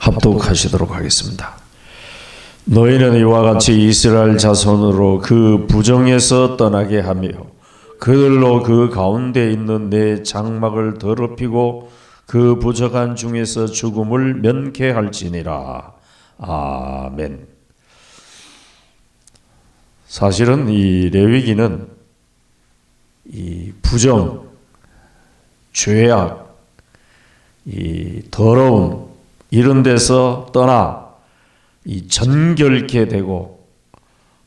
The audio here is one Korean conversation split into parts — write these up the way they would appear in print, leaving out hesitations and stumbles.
합독하시도록 하겠습니다. 너희는 이와 같이 이스라엘 자손으로 그 부정에서 떠나게 하며 그들로 그 가운데 있는 내 장막을 더럽히고 그 부정한 중에서 죽음을 면케할지니라. 아멘. 사실은 이 레위기는 이 부정, 죄악, 이 더러움 이런 데서 떠나 이 정결케 되고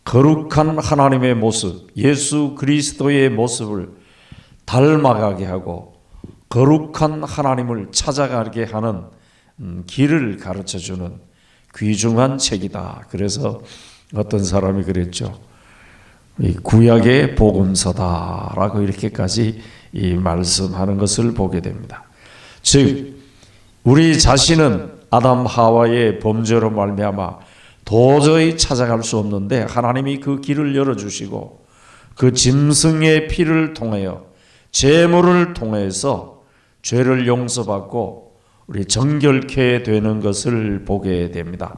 거룩한 하나님의 모습, 예수 그리스도의 모습을 닮아가게 하고 거룩한 하나님을 찾아가게 하는 길을 가르쳐주는 귀중한 책이다. 그래서 어떤 사람이 그랬죠. 이 구약의 복음서다라고 이렇게까지 이 말씀하는 것을 보게 됩니다. 즉 우리 자신은 아담 하와의 범죄로 말미암아 도저히 찾아갈 수 없는데 하나님이 그 길을 열어주시고 그 짐승의 피를 통하여 제물을 통해서 죄를 용서받고 우리 정결케 되는 것을 보게 됩니다.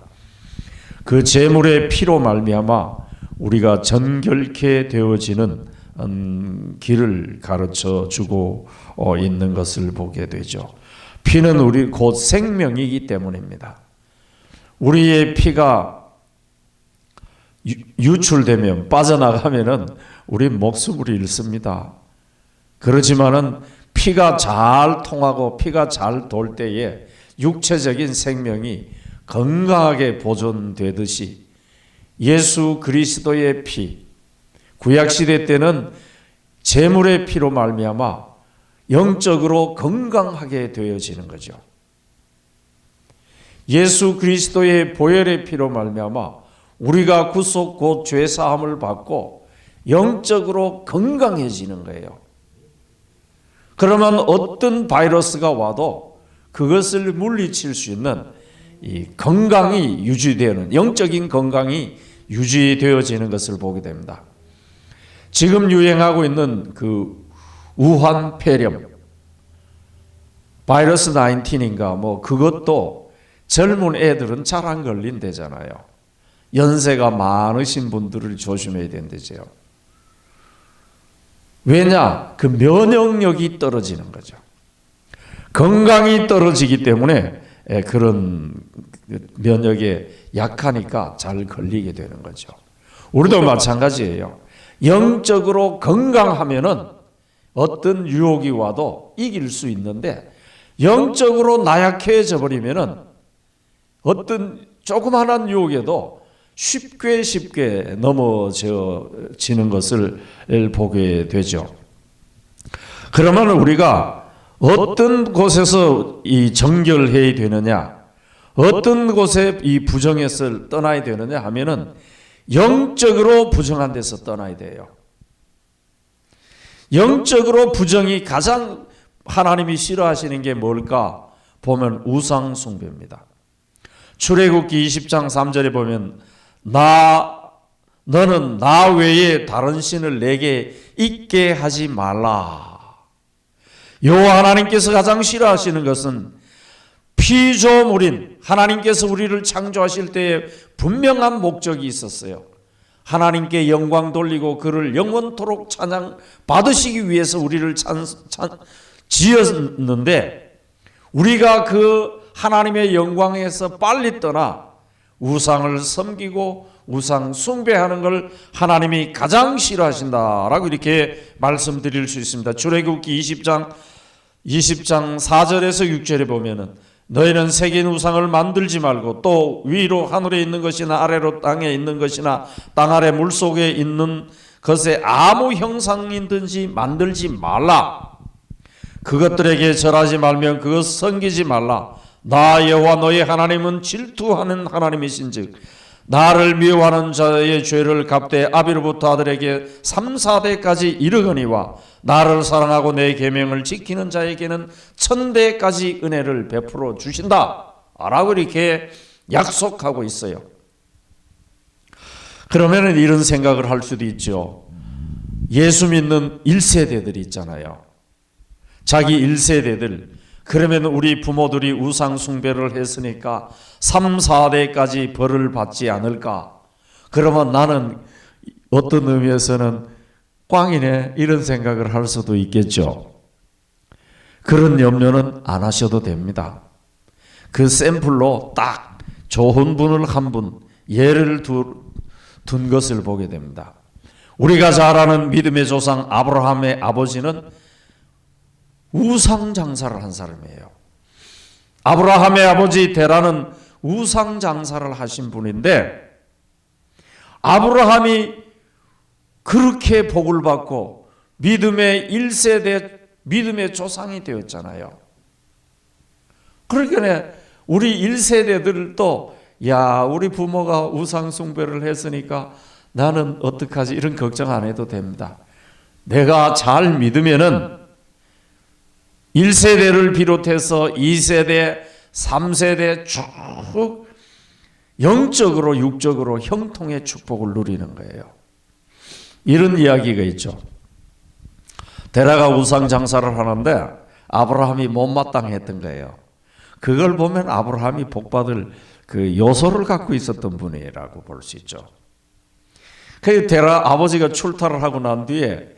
그 제물의 피로 말미암아 우리가 정결케 되어지는 길을 가르쳐 주고 있는 것을 보게 되죠. 피는 우리 곧 생명이기 때문입니다. 우리의 피가 유출되면 빠져나가면은 우리 목숨을 잃습니다. 그렇지만은 피가 잘 통하고 피가 잘 돌 때에 육체적인 생명이 건강하게 보존되듯이 예수 그리스도의 피, 구약시대 때는 제물의 피로 말미암아 영적으로 건강하게 되어지는 거죠. 예수 그리스도의 보혈의 피로 말미암아 우리가 구속 곧 죄 사함을 받고 영적으로 건강해지는 거예요. 그러면 어떤 바이러스가 와도 그것을 물리칠 수 있는 이 건강이 유지되는 영적인 건강이 유지되어지는 것을 보게 됩니다. 지금 유행하고 있는 그 우한 폐렴 바이러스 19인가 뭐 그것도 젊은 애들은 잘 안 걸린대잖아요. 연세가 많으신 분들을 조심해야 된대죠. 왜냐? 그 면역력이 떨어지는 거죠. 건강이 떨어지기 때문에 그런 면역에 약하니까 잘 걸리게 되는 거죠. 우리도 마찬가지예요. 영적으로 건강하면은 어떤 유혹이 와도 이길 수 있는데 영적으로 나약해져 버리면은 어떤 조그마한 유혹에도 쉽게 넘어지는 것을 보게 되죠. 그러면 우리가 어떤 곳에서 이 정결해야 되느냐, 어떤 곳에 이 부정에서 떠나야 되느냐 하면은 영적으로 부정한 데서 떠나야 돼요. 영적으로 부정이 가장 하나님이 싫어하시는 게 뭘까 보면 우상 숭배입니다. 출애굽기 20장 3절에 보면 너는 나 외에 다른 신을 내게 있게 하지 말라. 여호와 하나님께서 가장 싫어하시는 것은 피조물인 하나님께서 우리를 창조하실 때에 분명한 목적이 있었어요. 하나님께 영광 돌리고 그를 영원토록 찬양 받으시기 위해서 우리를 지었는데 우리가 그 하나님의 영광에서 빨리 떠나 우상을 섬기고 우상 숭배하는 걸 하나님이 가장 싫어하신다라고 이렇게 말씀드릴 수 있습니다. 출애굽기 20장 4절에서 6절에 보면은 너희는 새긴 우상을 만들지 말고 또 위로 하늘에 있는 것이나 아래로 땅에 있는 것이나 땅 아래 물속에 있는 것에 아무 형상이든지 만들지 말라. 그것들에게 절하지 말며 그것 섬기지 말라. 나 여호와 너희 하나님은 질투하는 하나님이신즉 나를 미워하는 자의 죄를 갚되 아비로부터 아들에게 3, 4대까지 이르거니와 나를 사랑하고 내 계명을 지키는 자에게는 1000대까지 은혜를 베풀어 주신다 라고 이렇게 약속하고 있어요. 그러면 이런 생각을 할 수도 있죠. 예수 믿는 1세대들이 있잖아요. 자기 1세대들 그러면 우리 부모들이 우상 숭배를 했으니까 3, 4대까지 벌을 받지 않을까? 그러면 나는 어떤 의미에서는 꽝이네 이런 생각을 할 수도 있겠죠. 그런 염려는 안 하셔도 됩니다. 그 샘플로 딱 좋은 분을 한 분 예를 둔 것을 보게 됩니다. 우리가 잘 아는 믿음의 조상 아브라함의 아버지는 우상 장사를 한 사람이에요. 아브라함의 아버지 데라는 우상 장사를 하신 분인데 아브라함이 그렇게 복을 받고 믿음의 1세대 믿음의 조상이 되었잖아요. 그러니까 우리 1세대들도 야 우리 부모가 우상 숭배를 했으니까 나는 어떡하지 이런 걱정 안 해도 됩니다. 내가 잘 믿으면은 1세대를 비롯해서 2세대, 3세대 쭉 영적으로 육적으로 형통의 축복을 누리는 거예요. 이런 이야기가 있죠. 데라가 우상 장사를 하는데 아브라함이 못마땅했던 거예요. 그걸 보면 아브라함이 복받을 그 요소를 갖고 있었던 분이라고 볼 수 있죠. 그 데라 아버지가 출타를 하고 난 뒤에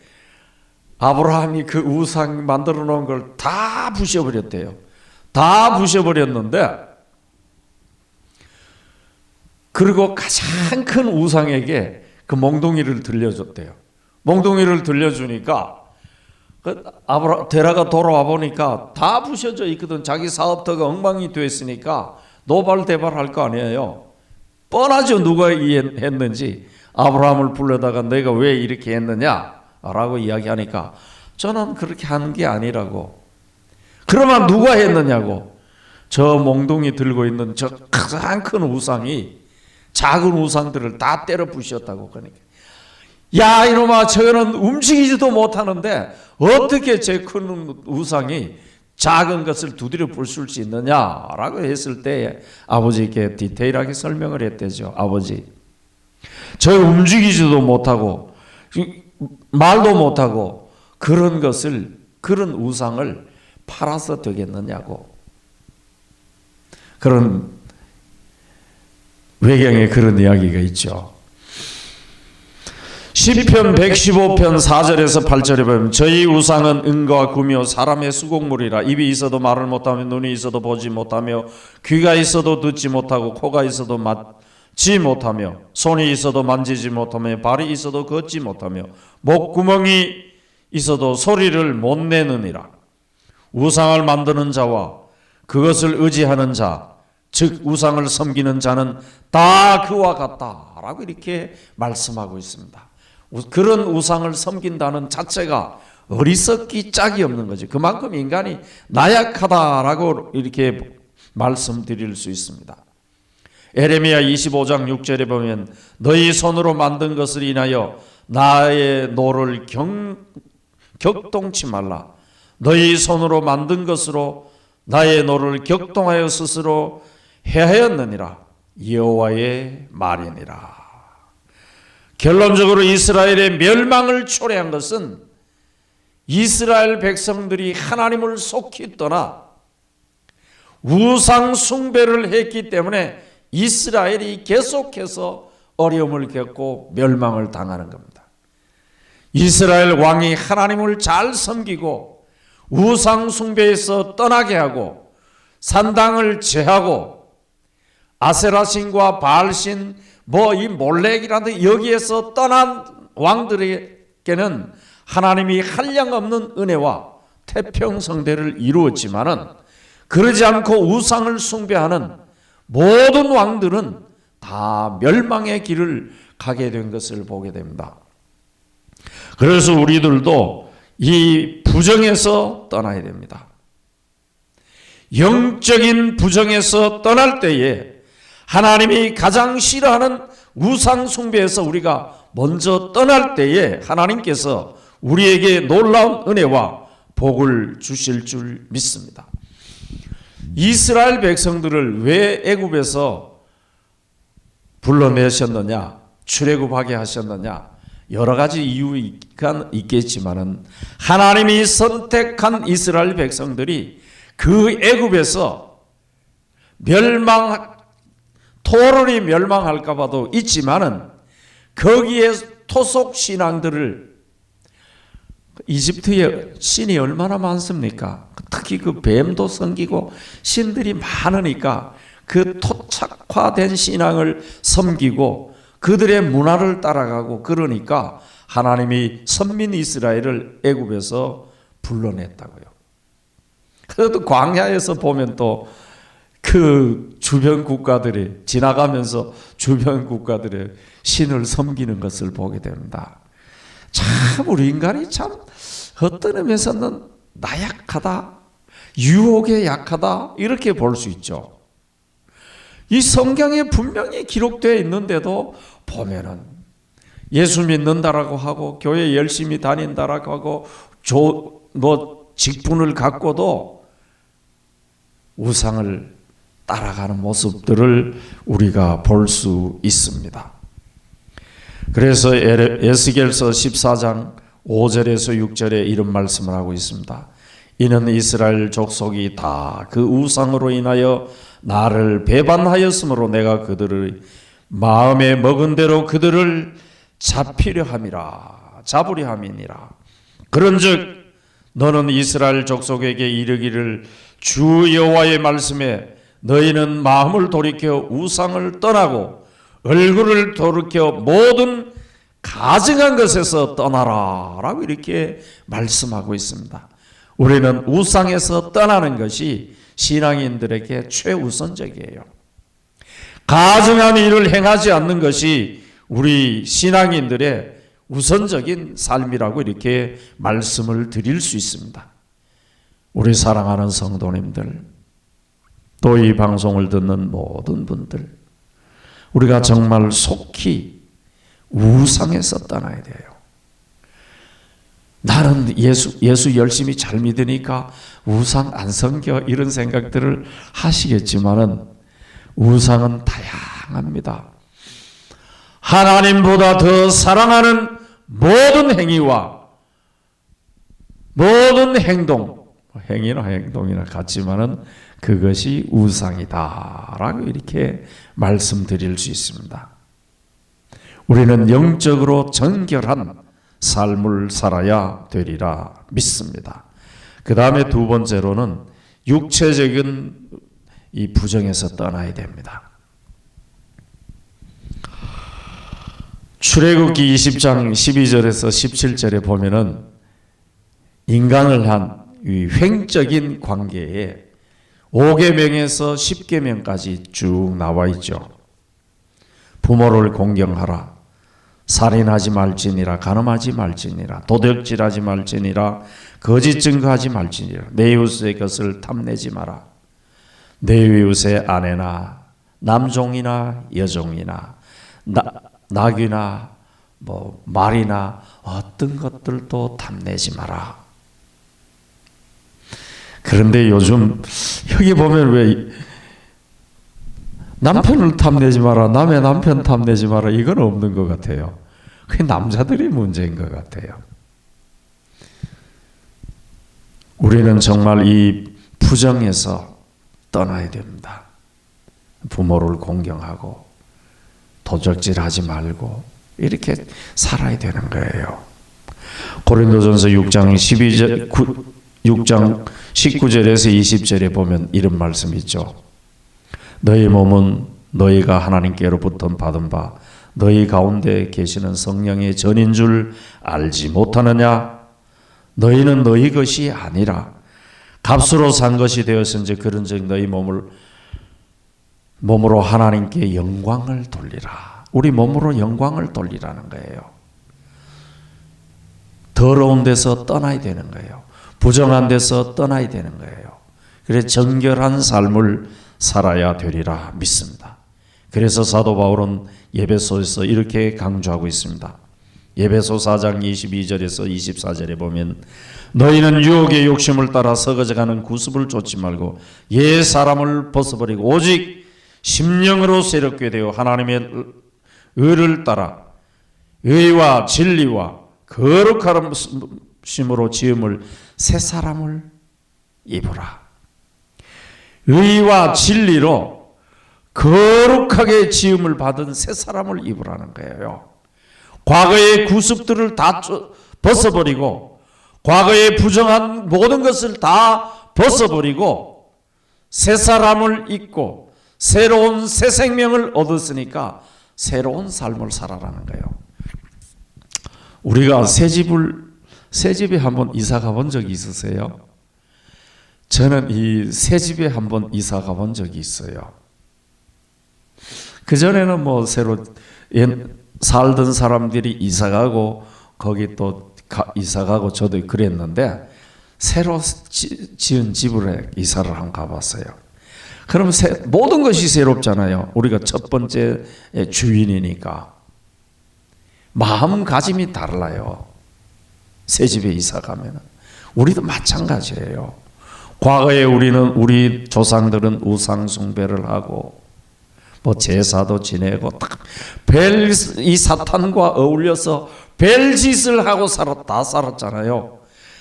아브라함이 그 우상 만들어 놓은 걸 다 부셔버렸대요. 다 부셔버렸는데 그리고 가장 큰 우상에게 그 몽둥이를 들려줬대요. 몽둥이를 들려주니까 데라가 돌아와 보니까 다 부셔져 있거든. 자기 사업터가 엉망이 됐으니까 노발대발할 거 아니에요. 뻔하죠. 누가 했는지. 아브라함을 불러다가 내가 왜 이렇게 했느냐라고 이야기하니까 저는 그렇게 하는 게 아니라고. 그러면 누가 했느냐고. 저 몽둥이 들고 있는 저 가장 큰 우상이 작은 우상들을 다 때려 부셨다고. 그러니까 야 이놈아 저거는 움직이지도 못하는데 어떻게 제 큰 우상이 작은 것을 두드려 부술 수 있느냐라고 했을 때 아버지께 디테일하게 설명을 했대죠. 아버지 저 움직이지도 못하고 말도 못하고 그런 것을 그런 우상을 팔아서 되겠느냐고. 그런 외경에 그런 이야기가 있죠. 시편 115편 4절에서 8절에 보면 저희 우상은 은과 금이요 사람의 수곡물이라. 입이 있어도 말을 못하며 눈이 있어도 보지 못하며 귀가 있어도 듣지 못하고 코가 있어도 맡지 못하며 손이 있어도 만지지 못하며 발이 있어도 걷지 못하며 목구멍이 있어도 소리를 못 내느니라. 우상을 만드는 자와 그것을 의지하는 자 즉 우상을 섬기는 자는 다 그와 같다라고 이렇게 말씀하고 있습니다. 그런 우상을 섬긴다는 자체가 어리석기 짝이 없는 거죠. 그만큼 인간이 나약하다라고 이렇게 말씀드릴 수 있습니다. 에레미야 25장 6절에 보면 너희 손으로 만든 것을 인하여 나의 노를 격동치 말라. 너희 손으로 만든 것으로 나의 노를 격동하여 스스로 해하였느니라. 여호와의 말이니라. 결론적으로 이스라엘의 멸망을 초래한 것은 이스라엘 백성들이 하나님을 속히 떠나 우상 숭배를 했기 때문에 이스라엘이 계속해서 어려움을 겪고 멸망을 당하는 겁니다. 이스라엘 왕이 하나님을 잘 섬기고 우상 숭배에서 떠나게 하고 산당을 제하고 아세라신과 바알신 이 몰렉이라든지 여기에서 떠난 왕들에게는 하나님이 한량없는 은혜와 태평성대를 이루었지만은 그러지 않고 우상을 숭배하는 모든 왕들은 다 멸망의 길을 가게 된 것을 보게 됩니다. 그래서 우리들도 이 부정에서 떠나야 됩니다. 영적인 부정에서 떠날 때에 하나님이 가장 싫어하는 우상 숭배에서 우리가 먼저 떠날 때에 하나님께서 우리에게 놀라운 은혜와 복을 주실 줄 믿습니다. 이스라엘 백성들을 왜 애굽에서 불러내셨느냐, 출애굽하게 하셨느냐, 여러 가지 이유가 있겠지만은 하나님이 선택한 이스라엘 백성들이 그 애굽에서 토론이 멸망할까 봐도 있지만은 거기에 토속 신앙들을 이집트에 신이 얼마나 많습니까? 특히 그 뱀도 섬기고 신들이 많으니까 그 토착화된 신앙을 섬기고 그들의 문화를 따라가고 그러니까 하나님이 선민 이스라엘을 애굽에서 불러냈다고요. 그래도 광야에서 보면 또 그 주변 국가들이 지나가면서 주변 국가들의 신을 섬기는 것을 보게 됩니다. 참 우리 인간이 참 어떤 의미에서는 나약하다, 유혹에 약하다 이렇게 볼 수 있죠. 이 성경에 분명히 기록되어 있는데도 보면은 예수 믿는다라고 하고 교회 열심히 다닌다라고 하고 직분을 갖고도 우상을 따라가는 모습들을 우리가 볼 수 있습니다. 그래서 에스겔서 14장 5절에서 6절에 이런 말씀을 하고 있습니다. 이는 이스라엘 족속이 다 그 우상으로 인하여 나를 배반하였으므로 내가 그들의 마음에 먹은 대로 그들을 잡으려 함이니라. 그런즉 너는 이스라엘 족속에게 이르기를 주 여호와의 말씀에 너희는 마음을 돌이켜 우상을 떠나고 얼굴을 돌이켜 모든 가증한 것에서 떠나라 라고 이렇게 말씀하고 있습니다. 우리는 우상에서 떠나는 것이 신앙인들에게 최우선적이에요. 가증한 일을 행하지 않는 것이 우리 신앙인들의 우선적인 삶이라고 이렇게 말씀을 드릴 수 있습니다. 우리 사랑하는 성도님들, 또 이 방송을 듣는 모든 분들, 우리가 정말 속히 우상에서 떠나야 돼요. 나는 예수 열심히 잘 믿으니까 우상 안 섬겨 이런 생각들을 하시겠지만은 우상은 다양합니다. 하나님보다 더 사랑하는 모든 행위와 모든 행위나 행동이나 같지만은 그것이 우상이다라고 이렇게 말씀드릴 수 있습니다. 우리는 영적으로 정결한 삶을 살아야 되리라 믿습니다. 그 다음에 두 번째로는 육체적인 이 부정에서 떠나야 됩니다. 출애굽기 20장 12절에서 17절에 보면은 인간을 한 이 횡적인 관계에 5계명에서 10계명까지 쭉 나와 있죠. 부모를 공경하라, 살인하지 말지니라, 간음하지 말지니라, 도둑질하지 말지니라, 거짓 증거하지 말지니라, 내 이웃의 것을 탐내지 마라. 내 이웃의 아내나 남종이나 여종이나 낙이나 말이나 어떤 것들도 탐내지 마라. 그런데 요즘 여기 보면 왜 남편을 탐내지 마라, 남의 남편 탐내지 마라 이건 없는 것 같아요. 그게 남자들이 문제인 것 같아요. 우리는 정말 이 부정에서 떠나야 됩니다. 부모를 공경하고 도적질하지 말고 이렇게 살아야 되는 거예요. 고린도전서 6장 19절에서 20절에 보면 이런 말씀이 있죠. 너희 몸은 너희가 하나님께로부터 받은 바 너희 가운데 계시는 성령의 전인 줄 알지 못하느냐? 너희는 너희 것이 아니라 값으로 산 것이 되었은지 그런즉 너희 몸으로 하나님께 영광을 돌리라. 우리 몸으로 영광을 돌리라는 거예요. 더러운 데서 떠나야 되는 거예요. 부정한 데서 떠나야 되는 거예요. 그래서 정결한 삶을 살아야 되리라 믿습니다. 그래서 사도 바울은 에베소에서 이렇게 강조하고 있습니다. 에베소 4장 22절에서 24절에 보면 너희는 유혹의 욕심을 따라 썩어져가는 구습을 쫓지 말고 옛 사람을 벗어버리고 오직 심령으로 새롭게 되어 하나님의 의를 따라 의와 진리와 거룩함으로 지음을 새 사람을 입으라. 의와 진리로 거룩하게 지음을 받은 새 사람을 입으라는 거예요. 과거의 구습들을 다 벗어버리고 과거에 부정한 모든 것을 다 벗어버리고 새 사람을 입고 새로운 새 생명을 얻었으니까 새로운 삶을 살아라는 거예요. 우리가 새 집에 한번 이사 가본 적이 있으세요? 저는 이 새 집에 한번 이사 가본 적이 있어요. 그전에는 뭐 새로 살던 사람들이 이사 가고 거기 또 이사 가고 저도 그랬는데 새로 지은 집으로 이사를 한번 가봤어요. 그럼 모든 것이 새롭잖아요. 우리가 첫 번째 주인이니까. 마음가짐이 달라요. 새 집에 이사 가면. 우리도 마찬가지예요. 과거에 우리 조상들은 우상 숭배를 하고 뭐 제사도 지내고 이 사탄과 어울려서 별짓을 하고 다 살았잖아요.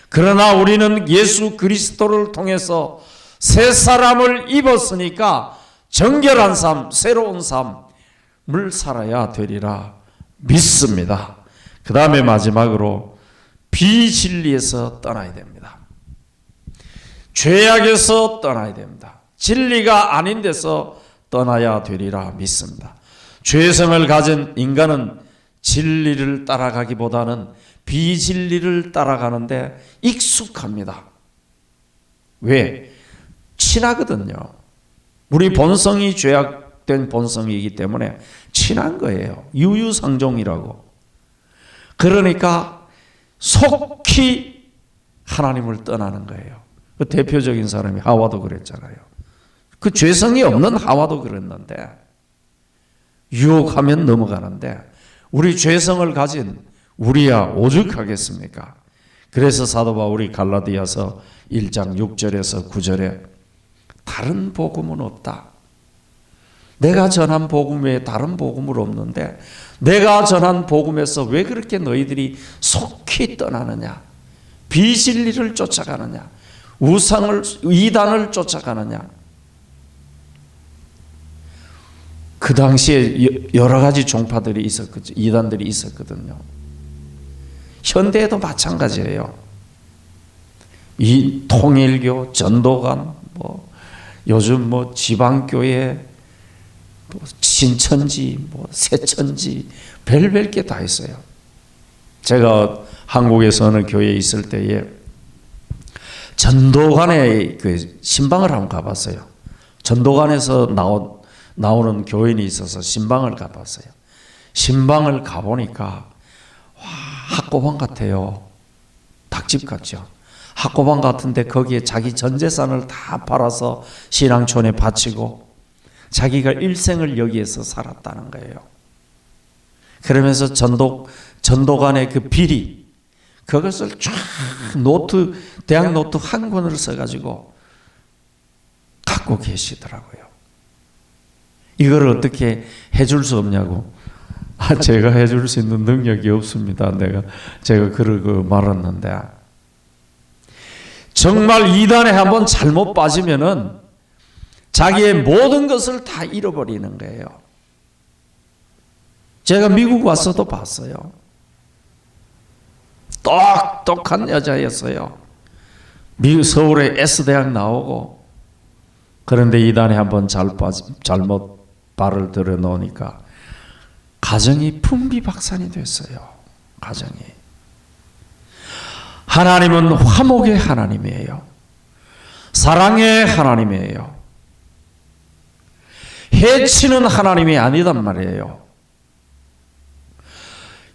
그러나 우리는 예수 그리스도를 통해서 새 사람을 입었으니까 정결한 삶, 새로운 삶을 살아야 되리라 믿습니다. 그 다음에 마지막으로 비진리에서 떠나야 됩니다. 죄악에서 떠나야 됩니다. 진리가 아닌 데서 떠나야 되리라 믿습니다. 죄성을 가진 인간은 진리를 따라가기보다는 비진리를 따라가는데 익숙합니다. 왜? 친하거든요. 우리 본성이 죄악된 본성이기 때문에 친한 거예요. 유유상종이라고. 그러니까 속히 하나님을 떠나는 거예요. 그 대표적인 사람이 하와도 그랬잖아요. 그 죄성이 없는 하와도 그랬는데 유혹하면 넘어가는데 우리 죄성을 가진 우리야 오죽하겠습니까? 그래서 사도 바울이 갈라디아서 1장 6절에서 9절에 다른 복음은 없다. 내가 전한 복음 외에 다른 복음은 없는데 내가 전한 복음에서 왜 그렇게 너희들이 속히 떠나느냐? 비진리를 쫓아가느냐? 이단을 쫓아가느냐? 그 당시에 여러 가지 종파들이 있었거든요. 이단들이 있었거든요. 현대에도 마찬가지예요. 이 통일교, 전도관, 요즘 지방교회, 신천지, 새천지, 별별 게 다 있어요. 제가 한국에서 어느 교회에 있을 때에 전도관에 그 신방을 한번 가봤어요. 전도관에서 나오는 교인이 있어서 신방을 가봤어요. 신방을 가보니까 와, 학고방 같아요. 닭집 같죠. 학고방 같은데 거기에 자기 전 재산을 다 팔아서 신앙촌에 바치고 자기가 일생을 여기에서 살았다는 거예요. 그러면서 전도관의 그 비리 그것을 쫙 대학 노트 한 권을 써가지고 갖고 계시더라고요. 이걸 어떻게 해줄 수 없냐고. 제가 해줄 수 있는 능력이 없습니다. 제가 그러고 말았는데 정말 이단에 한번 잘못 빠지면은 자기의 모든 것을 다 잃어버리는 거예요. 제가 미국 와서도 봤어요. 똑똑한 여자였어요. 미국 서울의 S대학 나오고 그런데 이단에 한번 잘못 발을 들여놓으니까 가정이 풍비박산이 됐어요. 가정이. 하나님은 화목의 하나님이에요. 사랑의 하나님이에요. 해치는 하나님이 아니단 말이에요.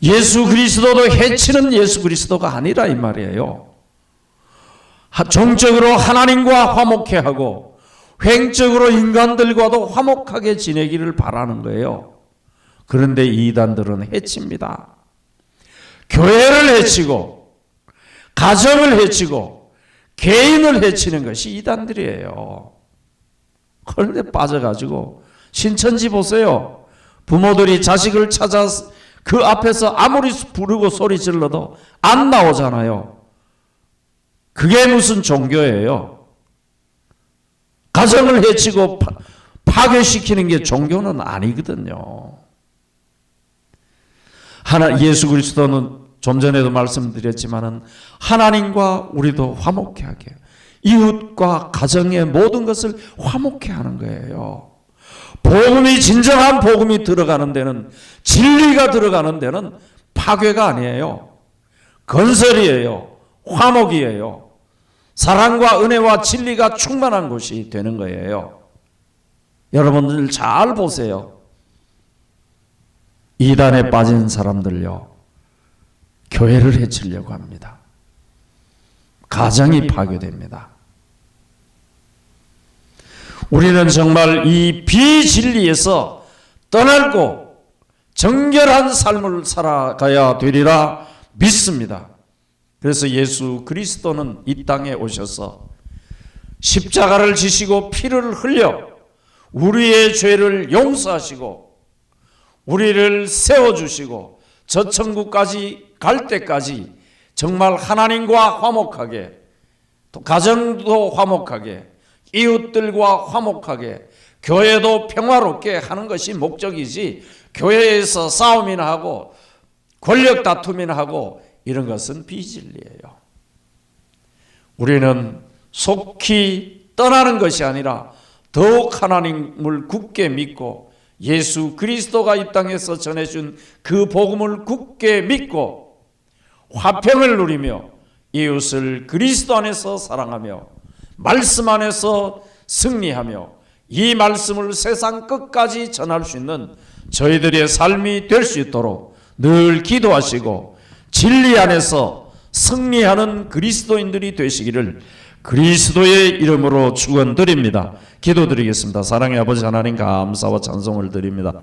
예수 그리스도도 해치는 예수 그리스도가 아니라 이 말이에요. 종적으로 하나님과 화목해 하고 횡적으로 인간들과도 화목하게 지내기를 바라는 거예요. 그런데 이단들은 해칩니다. 교회를 해치고 가정을 해치고 개인을 해치는 것이 이단들이에요. 그런데 빠져가지고 신천지 보세요. 부모들이 자식을 찾아 그 앞에서 아무리 부르고 소리 질러도 안 나오잖아요. 그게 무슨 종교예요? 가정을 해치고 파괴시키는 게 종교는 아니거든요. 예수 그리스도는 좀 전에도 말씀드렸지만은 하나님과 우리도 화목케 하게, 이웃과 가정의 모든 것을 화목케 하는 거예요. 복음이, 진정한 복음이 들어가는 데는, 진리가 들어가는 데는 파괴가 아니에요. 건설이에요. 화목이에요. 사랑과 은혜와 진리가 충만한 곳이 되는 거예요. 여러분들 잘 보세요. 이단에 빠진 사람들요, 교회를 해치려고 합니다. 가정이 파괴됩니다. 우리는 정말 이 비진리에서 떠날고 정결한 삶을 살아가야 되리라 믿습니다. 그래서 예수 그리스도는 이 땅에 오셔서 십자가를 지시고 피를 흘려 우리의 죄를 용서하시고 우리를 세워주시고 저 천국까지 갈 때까지 정말 하나님과 화목하게, 또 가정도 화목하게, 이웃들과 화목하게, 교회도 평화롭게 하는 것이 목적이지, 교회에서 싸움이나 하고 권력 다툼이나 하고 이런 것은 비진리예요. 우리는 속히 떠나는 것이 아니라 더욱 하나님을 굳게 믿고 예수 그리스도가 이 땅에서 전해준 그 복음을 굳게 믿고 화평을 누리며 이웃을 그리스도 안에서 사랑하며 말씀 안에서 승리하며 이 말씀을 세상 끝까지 전할 수 있는 저희들의 삶이 될 수 있도록 늘 기도하시고 진리 안에서 승리하는 그리스도인들이 되시기를 그리스도의 이름으로 축원드립니다. 기도드리겠습니다. 사랑의 아버지 하나님, 감사와 찬송을 드립니다.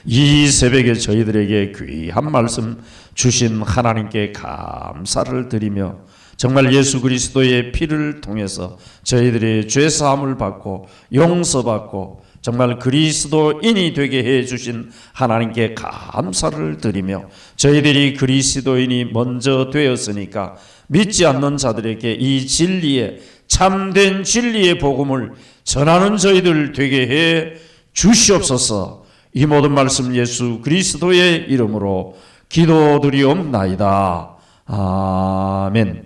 이 새벽에 저희들에게 귀한 말씀 주신 하나님께 감사를 드리며 정말 예수 그리스도의 피를 통해서 저희들의 죄사함을 받고 용서받고 정말 그리스도인이 되게 해주신 하나님께 감사를 드리며 저희들이 그리스도인이 먼저 되었으니까 믿지 않는 자들에게 이 진리의 참된 진리의 복음을 전하는 저희들 되게 해 주시옵소서. 이 모든 말씀 예수 그리스도의 이름으로 기도드리옵나이다. 아멘.